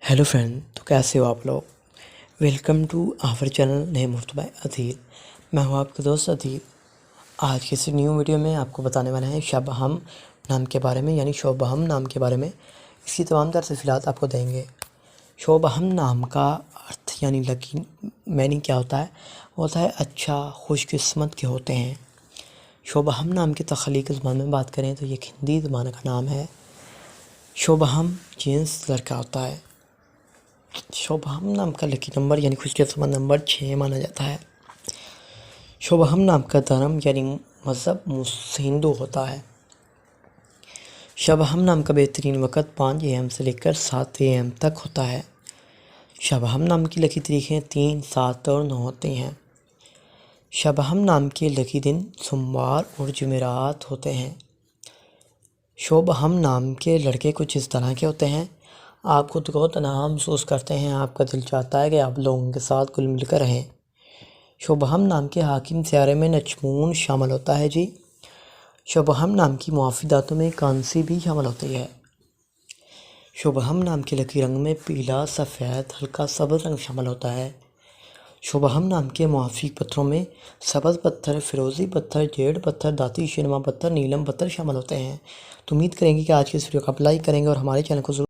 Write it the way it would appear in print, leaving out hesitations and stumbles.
Hello friend, तो कैसे हो आप लोग। Welcome to our channel name Murtaba Adeel. मैं हूं आपका दोस्त अदील। आज की इस न्यू वीडियो में आपको बताने वाला है शबहम नाम के बारे में, यानी शोबहम नाम के बारे में। इसकी तमाम तर तफसीलात आपको देंगे। शोबहम नाम का अर्थ यानी लकी मीनिंग क्या होता है, वो होता है अच्छा, खुशकिस्मत के होते हैं। शोबहम नाम की तख्लीक ज़बान में बात करें तो ये एक हिंदी ज़बान का नाम है। शोबहम जीन्स लड़का होता है। शोबहम नाम का लकी नंबर यानी खुशकिस्मत नंबर 6 माना जाता है। शोबहम नाम का धर्म यानी मज़हब हिंदू होता है। शबहम नाम का बेहतरीन वक़्त 5 AM से लेकर 7 AM तक होता है। शबहम नाम की लकी तारीखें 3, 7 और 9 होती हैं। शबहम नाम के लकी दिन सोमवार और जुमेरात होते हैं। शोबहम नाम के लड़के कुछ इस तरह के होते हैं। आप खुद को तन्हा महसूस करते हैं, आपका दिल चाहता है कि आप लोगों के साथ घुल मिल कर रहें। शोबहम नाम के हाकिम सियारे में नजमून शामिल होता है जी। शोबहम नाम की मुआफ़ी दातों में कांसी भी शामिल होती है। शोबहम नाम के लकी रंग में पीला, सफ़ेद, हल्का सब्ज़ रंग शामिल होता है। शोबहम नाम के मुआफ़ी पत्थरों में सब्ज़ पत्थर, फिरोज़ी पत्थर, जेड पत्थर, दाती शिनमा पत्थर, नीलम पत्थर शामिल होते हैं। तो उम्मीद करेंगे कि आज की इस वीडियो को आप लाइक करेंगे और हमारे चैनल को